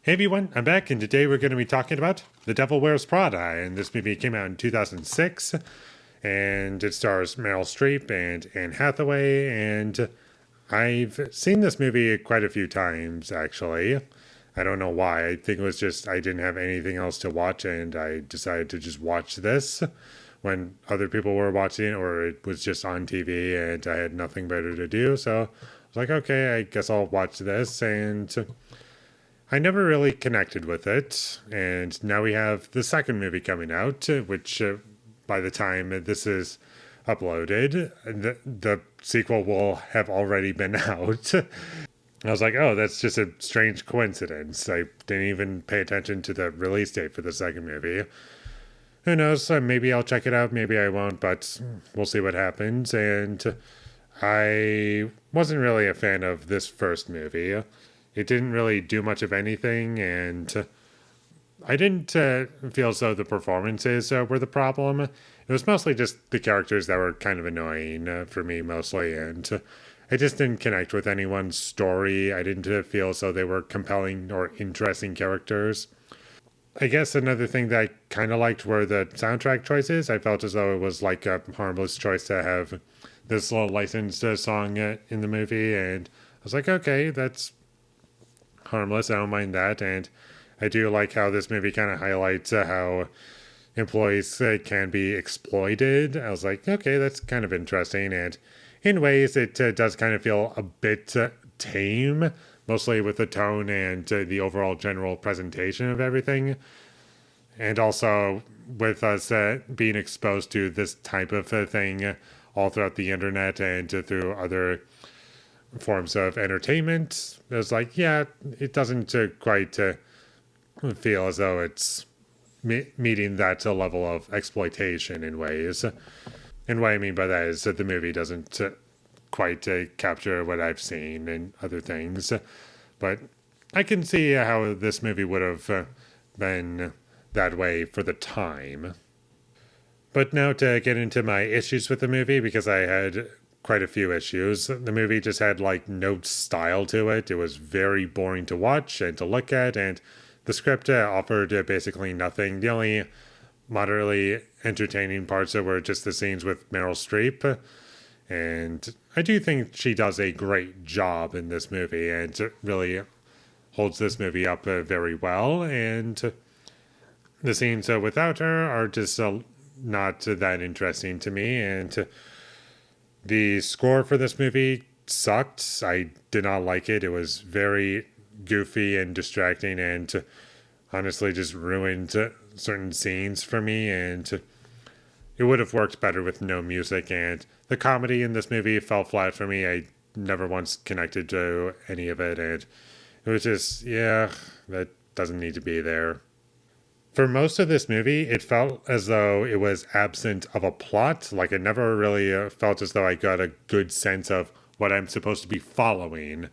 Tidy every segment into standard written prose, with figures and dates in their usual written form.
Hey everyone, I'm back, and today we're going to be talking about The Devil Wears Prada. And this movie came out in 2006, and it stars Meryl Streep and Anne Hathaway. And I've seen this movie quite a few times, actually. I don't know why. I think it was just I didn't have anything else to watch, and I decided to just watch this when other people were watching it, or it was just on TV and I had nothing better to do. So I was like, okay, I guess I'll watch this. And I never really connected with it, and now we have the second movie coming out, which by the time this is uploaded, the sequel will have already been out. I was like, oh, that's just a strange coincidence. I didn't even pay attention to the release date for the second movie. Who knows? Maybe I'll check it out, maybe I won't, but we'll see what happens. And I wasn't really a fan of this first movie. It didn't really do much of anything, and I didn't feel as though the performances were the problem. It was mostly just the characters that were kind of annoying for me, mostly, and I just didn't connect with anyone's story. I didn't feel as though they were compelling or interesting characters. I guess another thing that I kind of liked were the soundtrack choices. I felt as though it was like a harmless choice to have this little licensed song in the movie, and I was like, okay, that's harmless. I don't mind that. And I do like how this movie kind of highlights how employees can be exploited. I was like, okay, that's kind of interesting. And in ways, it does kind of feel a bit tame, mostly with the tone and the overall general presentation of everything. And also with us being exposed to this type of thing all throughout the internet and through other forms of entertainment. It was like, yeah, it doesn't quite feel as though it's meeting that level of exploitation in ways. And what I mean by that is that the movie doesn't quite capture what I've seen in other things. But I can see how this movie would have been that way for the time. But now to get into my issues with the movie, because I had quite a few issues. The movie just had like no style to it. It was very boring to watch and to look at, and the script offered basically nothing. The only moderately entertaining parts were just the scenes with Meryl Streep, and I do think she does a great job in this movie and really holds this movie up very well. And the scenes without her are just not that interesting to me, and the score for this movie sucked. I did not like it. It was very goofy and distracting, and honestly just ruined certain scenes for me. And it would have worked better with no music. And the comedy in this movie fell flat for me. I never once connected to any of it, and it was just, yeah, that doesn't need to be there. For most of this movie, it felt as though it was absent of a plot. Like, it never really felt as though I got a good sense of what I'm supposed to be following.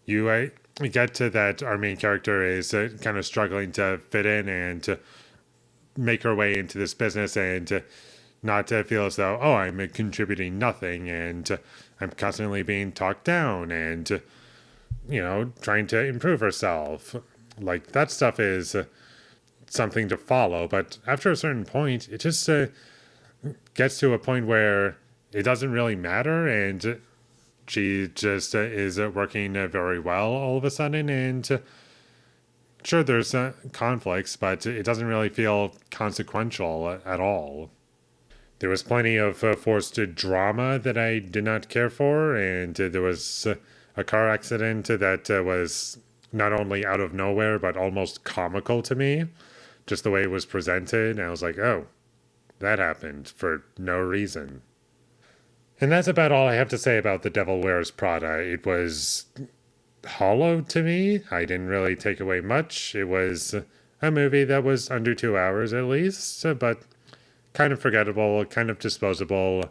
You get to that our main character is kind of struggling to fit in and to make her way into this business, and not to feel as though, oh, I'm contributing nothing, and I'm constantly being talked down, and, trying to improve herself. Like, that stuff is something to follow, but after a certain point, it just gets to a point where it doesn't really matter, and she just is working very well all of a sudden. And sure, there's conflicts, but it doesn't really feel consequential at all. There was plenty of forced drama that I did not care for, and there was a car accident that was not only out of nowhere, but almost comical to me. Just the way it was presented, and I was like, oh, that happened for no reason. And that's about all I have to say about The Devil Wears Prada. It was hollow to me. I didn't really take away much. It was a movie that was under 2 hours at least, but kind of forgettable, kind of disposable.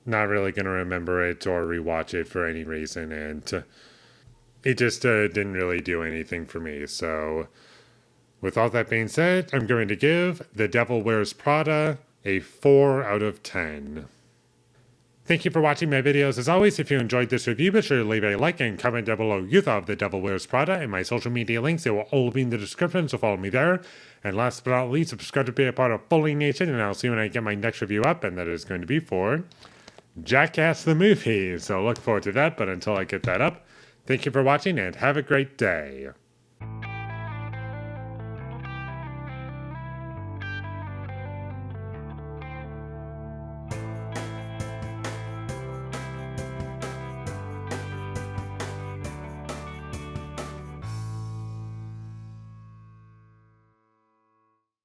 Not really going to remember it or rewatch it for any reason, and it just didn't really do anything for me. So, with all that being said, I'm going to give The Devil Wears Prada a 4 out of 10. Thank you for watching my videos. As always, if you enjoyed this review, be sure to leave a like and comment down below you thought of The Devil Wears Prada, and my social media links, they will all be in the description, so follow me there. And last but not least, subscribe to be a part of Foley Nation, and I'll see you when I get my next review up, and that is going to be for Jackass the Movie. So look forward to that, but until I get that up, thank you for watching, and have a great day.